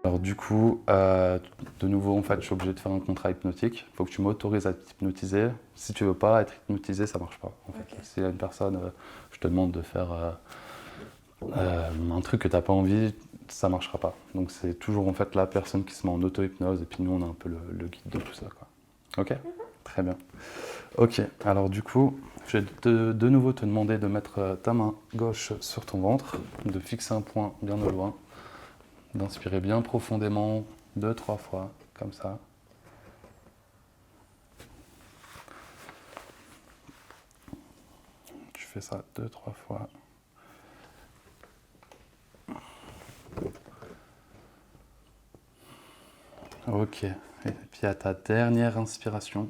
Alors du coup, de nouveau, en fait, je suis obligé de faire un contrat hypnotique. Il faut que tu m'autorises à t'hypnotiser. Si tu veux pas être hypnotisé, ça marche pas. En fait. Ok. S'il y a une personne, je te demande de faire un truc que tu n'as pas envie, ça marchera pas. Donc c'est toujours en fait la personne qui se met en auto-hypnose et puis nous on a un peu le guide de tout ça, quoi. Ok? Très bien. Ok, alors du coup, je vais de nouveau te demander de mettre ta main gauche sur ton ventre, de fixer un point bien au loin, d'inspirer bien profondément, 2-3 fois, comme ça. Tu fais ça 2-3 fois. Ok, et puis à ta dernière inspiration,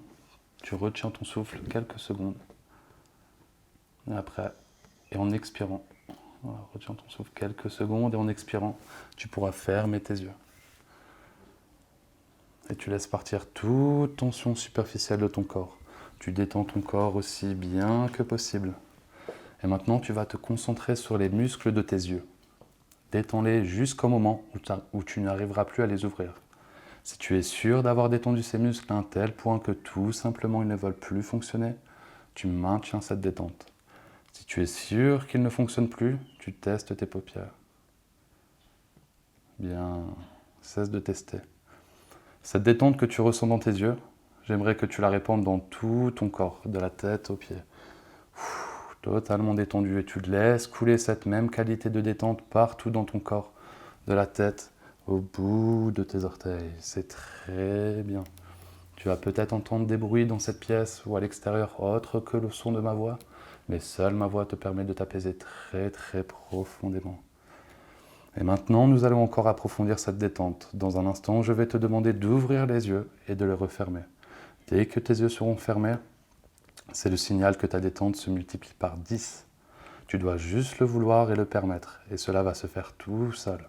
tu retiens ton souffle quelques secondes. Et après, et en expirant, voilà, retiens ton souffle quelques secondes et en expirant, tu pourras fermer tes yeux. Et tu laisses partir toute tension superficielle de ton corps. Tu détends ton corps aussi bien que possible. Et maintenant, tu vas te concentrer sur les muscles de tes yeux. Détends-les jusqu'au moment où tu n'arriveras plus à les ouvrir. Si tu es sûr d'avoir détendu ces muscles à un tel point que tout simplement ils ne veulent plus fonctionner, tu maintiens cette détente. Si tu es sûr qu'ils ne fonctionnent plus, tu testes tes paupières. Bien, cesse de tester. Cette détente que tu ressens dans tes yeux, j'aimerais que tu la répandes dans tout ton corps, de la tête aux pieds. Totalement détendu et tu laisses couler cette même qualité de détente partout dans ton corps, de la tête au bout de tes orteils. C'est très bien. Tu vas peut-être entendre des bruits dans cette pièce ou à l'extérieur autres que le son de ma voix, mais seule ma voix te permet de t'apaiser très très profondément. Et maintenant, nous allons encore approfondir cette détente. Dans un instant, je vais te demander d'ouvrir les yeux et de les refermer. Dès que tes yeux seront fermés, c'est le signal que ta détente se multiplie par 10. Tu dois juste le vouloir et le permettre, et cela va se faire tout seul.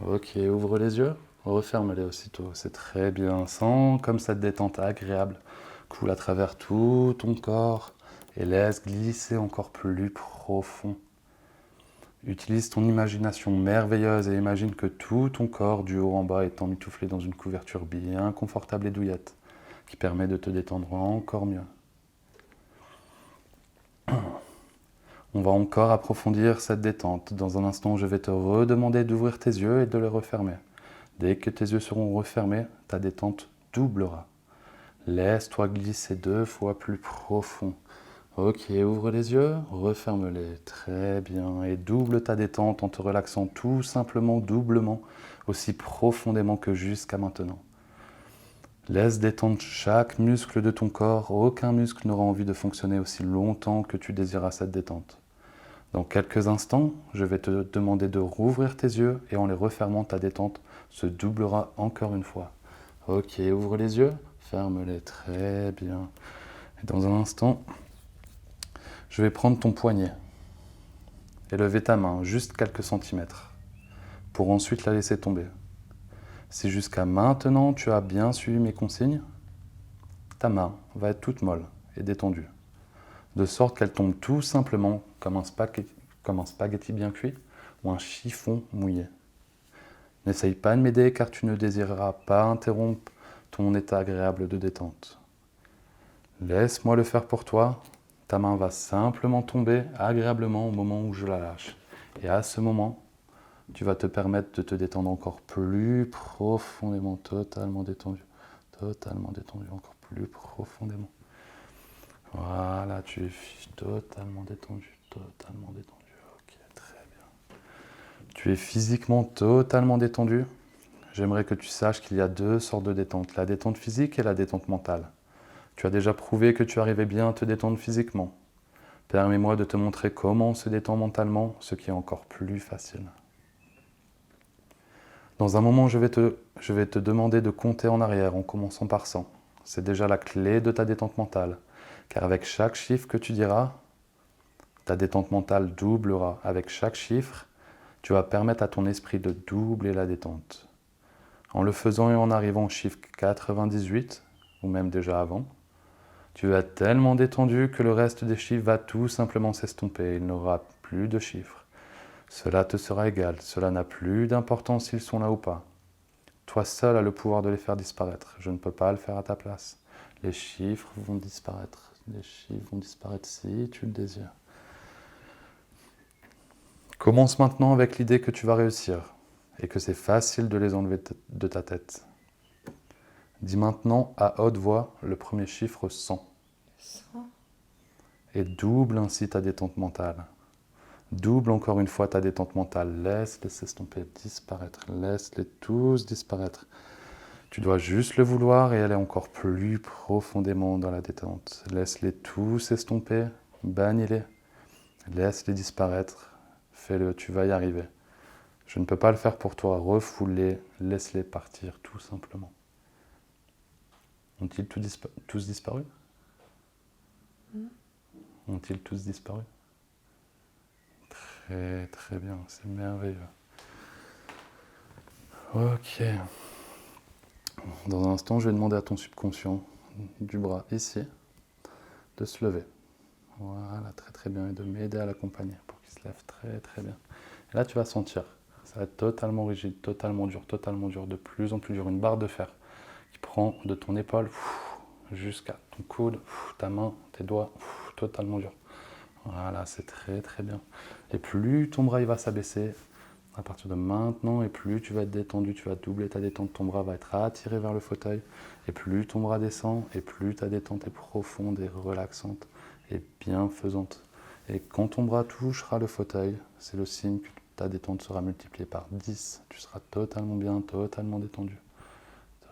Ok, ouvre les yeux, referme-les aussitôt, c'est très bien. Sens comme cette détente agréable coule à travers tout ton corps et laisse glisser encore plus profond. Utilise ton imagination merveilleuse et imagine que tout ton corps, du haut en bas, est emmitouflé dans une couverture bien confortable et douillette, qui permet de te détendre encore mieux. On va encore approfondir cette détente. Dans un instant, je vais te redemander d'ouvrir tes yeux et de les refermer. Dès que tes yeux seront refermés, ta détente doublera. Laisse-toi glisser 2 fois plus profond. Ok, ouvre les yeux, referme-les. Très bien. Et double ta détente en te relaxant tout simplement doublement, aussi profondément que jusqu'à maintenant. Laisse détendre chaque muscle de ton corps. Aucun muscle n'aura envie de fonctionner aussi longtemps que tu désiras cette détente. Dans quelques instants, je vais te demander de rouvrir tes yeux et en les refermant, ta détente se doublera encore une fois. Ok, ouvre les yeux, ferme-les, très bien. Et dans un instant, je vais prendre ton poignet et lever ta main juste quelques centimètres pour ensuite la laisser tomber. Si jusqu'à maintenant tu as bien suivi mes consignes, ta main va être toute molle et détendue, de sorte qu'elle tombe tout simplement comme un spaghetti bien cuit ou un chiffon mouillé. N'essaye pas de m'aider car tu ne désireras pas interrompre ton état agréable de détente. Laisse-moi le faire pour toi. Ta main va simplement tomber agréablement au moment où je la lâche. Et à ce moment, tu vas te permettre de te détendre encore plus profondément, totalement détendu, encore plus profondément. Voilà, tu es totalement détendu, Ok, très bien. Tu es physiquement totalement détendu. J'aimerais que tu saches qu'il y a 2 sortes de détente, la détente physique et la détente mentale. Tu as déjà prouvé que tu arrivais bien à te détendre physiquement. Permets-moi de te montrer comment on se détend mentalement, ce qui est encore plus facile. Dans un moment, je vais te demander de compter en arrière en commençant par 100. C'est déjà la clé de ta détente mentale, car avec chaque chiffre que tu diras, ta détente mentale doublera. Avec chaque chiffre, tu vas permettre à ton esprit de doubler la détente. En le faisant et en arrivant au chiffre 98, ou même déjà avant, tu vas être tellement détendu que le reste des chiffres va tout simplement s'estomper. Il n'aura plus de chiffres. Cela te sera égal. Cela n'a plus d'importance s'ils sont là ou pas. Toi seul as le pouvoir de les faire disparaître. Je ne peux pas le faire à ta place. Les chiffres vont disparaître. Les chiffres vont disparaître si tu le désires. Commence maintenant avec l'idée que tu vas réussir et que c'est facile de les enlever de ta tête. Dis maintenant à haute voix le premier chiffre 100. 100. Et double ainsi ta détente mentale. Double encore une fois ta détente mentale. Laisse-les s'estomper, disparaître. Laisse-les tous disparaître. Tu dois juste le vouloir et aller encore plus profondément dans la détente. Laisse-les tous estomper, bannis-les. Laisse-les disparaître. Fais-le, tu vas y arriver. Je ne peux pas le faire pour toi. Refoule-les, laisse-les partir tout simplement. Ont-ils tous disparu? Ont-ils tous disparu? Très très bien, c'est merveilleux. Ok. Dans un instant, je vais demander à ton subconscient du bras ici de se lever. Voilà, très très bien. Et de m'aider à l'accompagner pour qu'il se lève très très bien. Et là, tu vas sentir. Ça va être totalement rigide, totalement dur, de plus en plus dur. Une barre de fer qui prend de ton épaule jusqu'à ton coude, ta main, tes doigts, totalement dur. Voilà, c'est très très bien. Et plus ton bras il va s'abaisser à partir de maintenant, et plus tu vas être détendu, tu vas doubler ta détente, ton bras va être attiré vers le fauteuil, et plus ton bras descend, et plus ta détente est profonde et relaxante et bienfaisante. Et quand ton bras touchera le fauteuil, c'est le signe que ta détente sera multipliée par 10. Tu seras totalement bien, totalement détendu.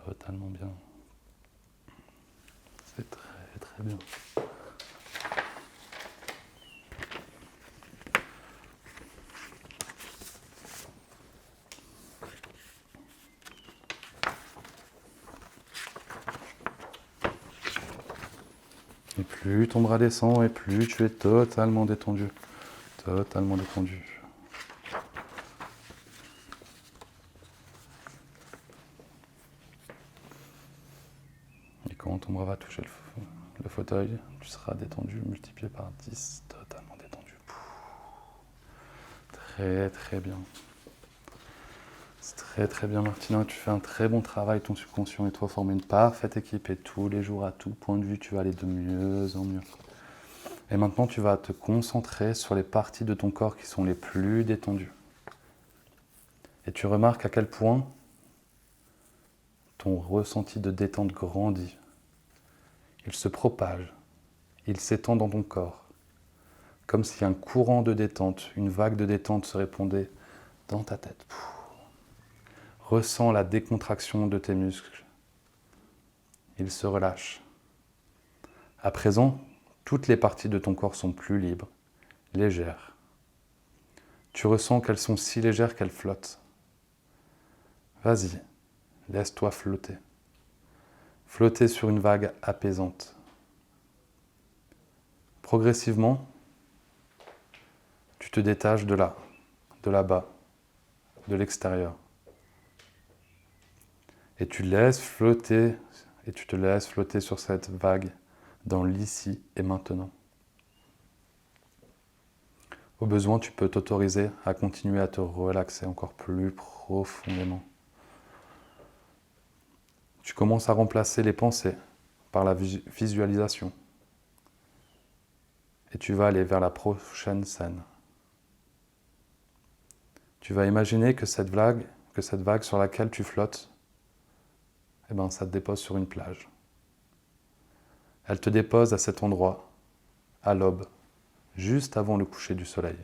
Totalement bien. C'est très très bien. Et plus ton bras descend, et plus tu es totalement détendu. Totalement détendu. Et quand ton bras va toucher le fauteuil, tu seras détendu, multiplié par 10, totalement détendu. Très très bien. C'est très très bien Martina, tu fais un très bon travail, ton subconscient et toi formez une parfaite équipe et tous les jours, à tout point de vue, tu vas aller de mieux en mieux. Et maintenant, tu vas te concentrer sur les parties de ton corps qui sont les plus détendues. Et tu remarques à quel point ton ressenti de détente grandit. Il se propage, il s'étend dans ton corps, comme si un courant de détente, une vague de détente se répandait dans ta tête. Ressens la décontraction de tes muscles. Ils se relâchent. À présent, toutes les parties de ton corps sont plus libres, légères. Tu ressens qu'elles sont si légères qu'elles flottent. Vas-y, laisse-toi flotter. Flotter sur une vague apaisante. Progressivement, tu te détaches de là, de là-bas, de l'extérieur. Et tu laisses flotter, et tu te laisses flotter sur cette vague dans l'ici et maintenant. Au besoin, tu peux t'autoriser à continuer à te relaxer encore plus profondément. Tu commences à remplacer les pensées par la visualisation. Et tu vas aller vers la prochaine scène. Tu vas imaginer que cette vague sur laquelle tu flottes, ça te dépose sur une plage. Elle te dépose à cet endroit, à l'aube, juste avant le coucher du soleil.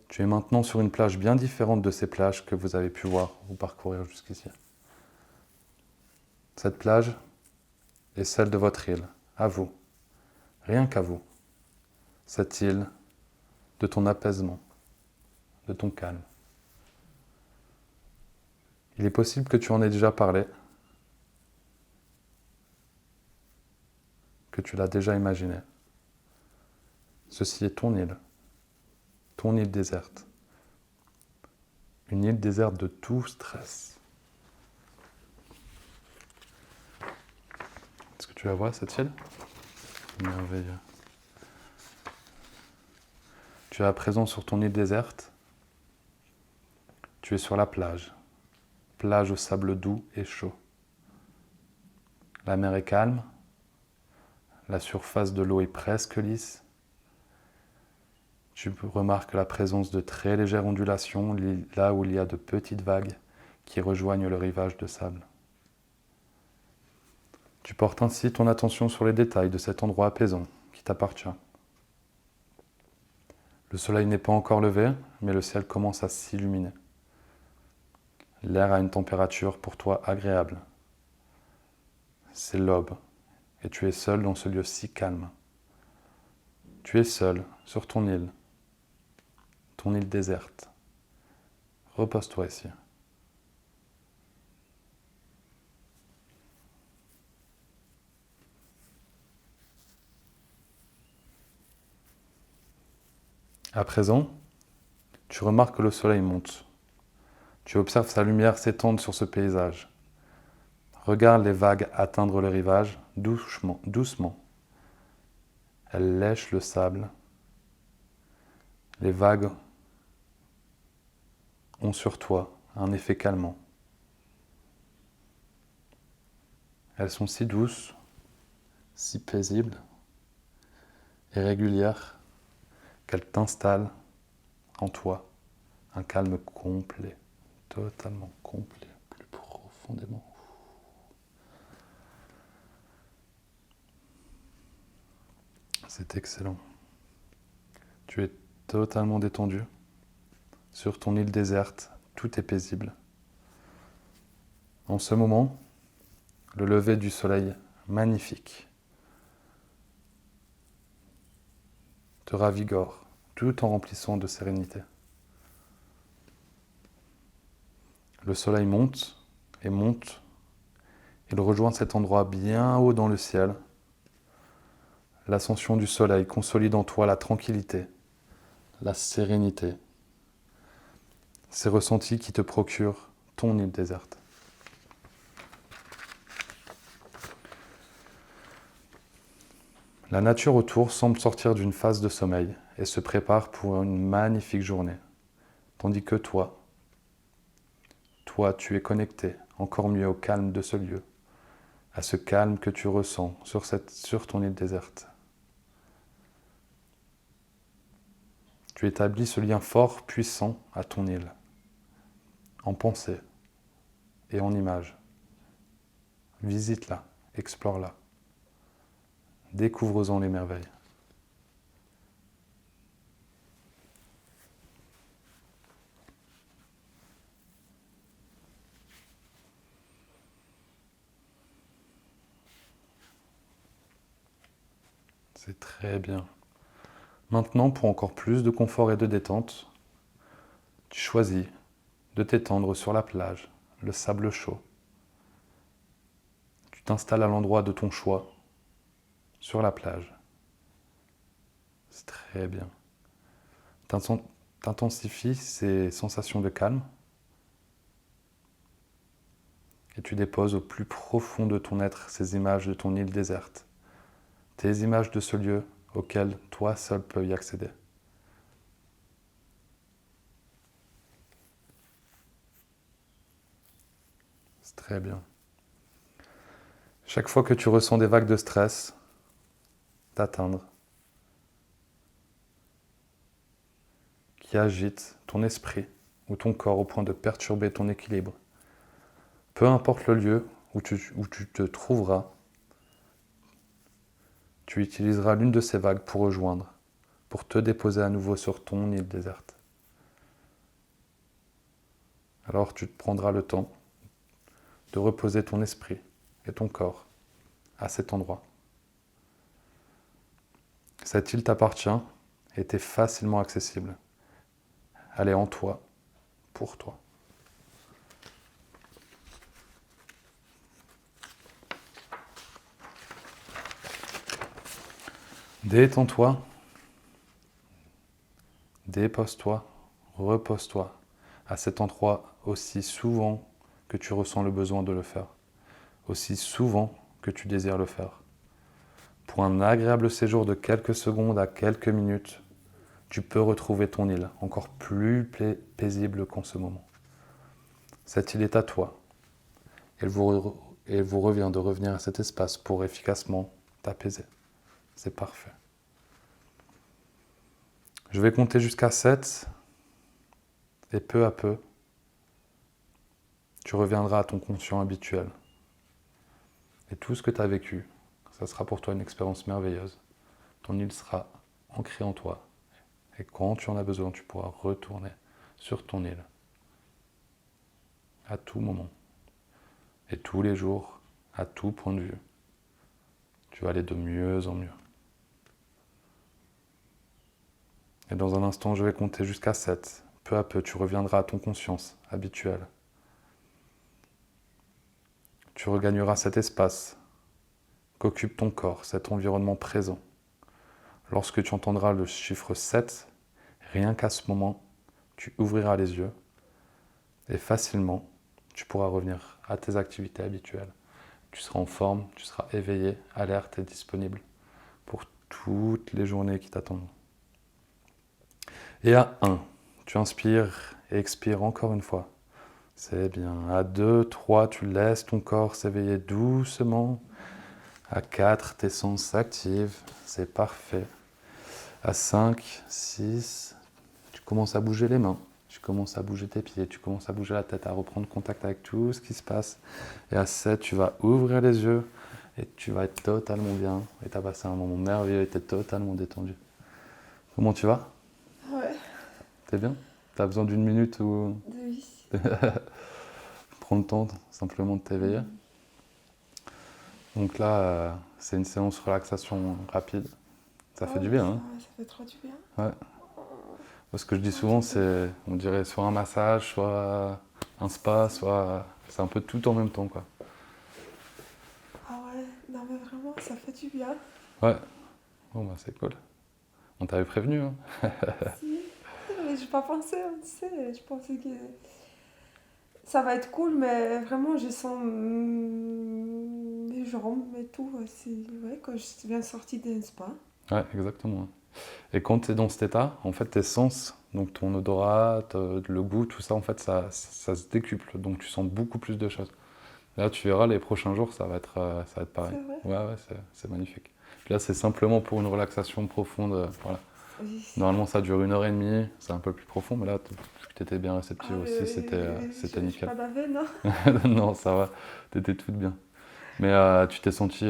Tu es maintenant sur une plage bien différente de ces plages que vous avez pu voir ou parcourir jusqu'ici. Cette plage est celle de votre île, à vous, rien qu'à vous. Cette île de ton apaisement, de ton calme. Il est possible que tu en aies déjà parlé, que tu l'as déjà imaginé. Ceci est ton île déserte. Une île déserte de tout stress. Est-ce que tu la vois, cette île? Merveilleux. Tu es à présent sur ton île déserte. Tu es sur la plage. plage au sable doux et chaud. La mer est calme, la surface de l'eau est presque lisse. Tu remarques la présence de très légères ondulations là où il y a de petites vagues qui rejoignent le rivage de sable. Tu portes ainsi ton attention sur les détails de cet endroit apaisant qui t'appartient. Le soleil n'est pas encore levé, mais le ciel commence à s'illuminer. L'air a une température pour toi agréable. C'est l'aube, et tu es seul dans ce lieu si calme. Tu es seul sur ton île déserte. Repose-toi ici. À présent, tu remarques que le soleil monte. Tu observes sa lumière s'étendre sur ce paysage. Regarde les vagues atteindre le rivage doucement. Elles lèchent le sable. Les vagues ont sur toi un effet calmant. Elles sont si douces, si paisibles et régulières qu'elles t'installent en toi un calme complet, totalement complet, plus profondément. C'est excellent. Tu es totalement détendu. Sur ton île déserte, tout est paisible. En ce moment, le lever du soleil magnifique te ravigore tout en remplissant de sérénité. Le soleil monte. Il rejoint cet endroit bien haut dans le ciel. L'ascension du soleil consolide en toi la tranquillité, la sérénité. Ces ressentis qui te procurent ton île déserte. La nature autour semble sortir d'une phase de sommeil et se prépare pour une magnifique journée. Tandis que toi, tu es connecté encore mieux au calme de ce lieu, à ce calme que tu ressens sur ton île déserte. Tu établis ce lien fort, puissant à ton île, en pensée et en image. Visite-la, explore-la, découvre-en les merveilles. C'est très bien. Maintenant, pour encore plus de confort et de détente, tu choisis de t'étendre sur la plage, le sable chaud. Tu t'installes à l'endroit de ton choix, sur la plage. C'est très bien. T'intensifies ces sensations de calme et tu déposes au plus profond de ton être ces images de ton île déserte, tes images de ce lieu auquel toi seul peux y accéder. C'est très bien. Chaque fois que tu ressens des vagues de stress t'atteindre, qui agitent ton esprit ou ton corps au point de perturber ton équilibre, peu importe le lieu où tu te trouveras, tu utiliseras l'une de ces vagues pour rejoindre, pour te déposer à nouveau sur ton île déserte. Alors tu te prendras le temps de reposer ton esprit et ton corps à cet endroit. Cette île t'appartient et t'est facilement accessible. Elle est en toi, pour toi. Détends-toi, dépose-toi, repose-toi à cet endroit aussi souvent que tu ressens le besoin de le faire, aussi souvent que tu désires le faire. Pour un agréable séjour de quelques secondes à quelques minutes, tu peux retrouver ton île encore plus paisible qu'en ce moment. Cette île est à toi. Il vous revient de revenir à cet espace pour efficacement t'apaiser. C'est parfait. Je vais compter jusqu'à 7 et peu à peu, tu reviendras à ton conscient habituel. Et tout ce que tu as vécu, ça sera pour toi une expérience merveilleuse. Ton île sera ancrée en toi. Et quand tu en as besoin, tu pourras retourner sur ton île. À tout moment. Et tous les jours, à tout point de vue. Tu vas aller de mieux en mieux. Et dans un instant, je vais compter jusqu'à 7. Peu à peu, tu reviendras à ton conscience habituelle. Tu regagneras cet espace qu'occupe ton corps, cet environnement présent. Lorsque tu entendras le chiffre 7, rien qu'à ce moment, tu ouvriras les yeux et facilement, tu pourras revenir à tes activités habituelles. Tu seras en forme, tu seras éveillé, alerte et disponible pour toutes les journées qui t'attendent. Et à 1, tu inspires et expires encore une fois. C'est bien. À 2, 3, tu laisses ton corps s'éveiller doucement. À 4, tes sens s'activent. C'est parfait. À 5, 6, tu commences à bouger les mains. Tu commences à bouger tes pieds. Tu commences à bouger la tête, à reprendre contact avec tout ce qui se passe. Et à 7, tu vas ouvrir les yeux et tu vas être totalement bien. Et tu as passé un moment merveilleux et tu es totalement détendu. Comment tu vas ? Ouais. T'es bien ? T'as besoin d'une minute ou... Oui. Prends le temps simplement de t'éveiller. Donc là, c'est une séance relaxation rapide. Ça fait du bien, hein ? Ça fait trop du bien. Ouais. Ce que je dis souvent, c'est, on dirait soit un massage, soit un spa, soit... C'est un peu tout en même temps, quoi. Ah ouais, non mais vraiment, ça fait du bien. Ouais. Bon, bah c'est cool. On t'avait prévenu, hein ? Si, mais j'ai pas pensé, tu sais, je pensais que ça va être cool, mais vraiment, je sens mes jambes et tout. C'est ouais, quand je viens de sortir d'un spa. Ouais, exactement. Et quand tu es dans cet état, en fait, tes sens, donc ton odorat, le goût, tout ça, en fait, ça se décuple. Donc tu sens beaucoup plus de choses. Là, tu verras, les prochains jours, ça va être pareil. C'est vrai. Ouais, c'est magnifique. Puis là, c'est simplement pour une relaxation profonde. Voilà. Oui. Normalement, ça dure 1h30, c'est un peu plus profond, mais là, tu étais bien réceptive Ah, aussi, c'était je suis nickel. pas lavé, non? Non, ça va, tu étais toute bien. Mais tu t'es sentie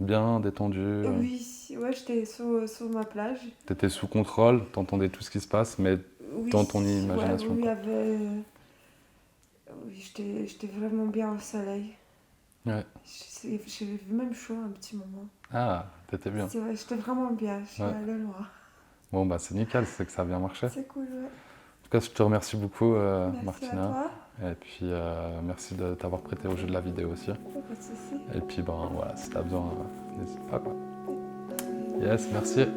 bien, détendue, Oui, ouais, j'étais sur ma plage. tu étais sous contrôle, tu entendais tout ce qui se passe, mais Oui, dans ton ouais, imagination. oui, Quoi. oui, j'étais vraiment bien au soleil. Ouais. J'ai même chaud un petit moment. Ah, t'étais bien. C'est vrai, j'étais vraiment bien, je suis Ouais. allée loin. Bon, bah c'est nickel, c'est que ça a bien marché. C'est cool, ouais. En tout cas, je te remercie beaucoup, Merci Martina. à toi. Et puis, merci de t'avoir prêté au jeu de la vidéo aussi. Pas de soucis. Et puis, ben voilà, si t'as besoin, n'hésite pas, quoi. Yes, merci.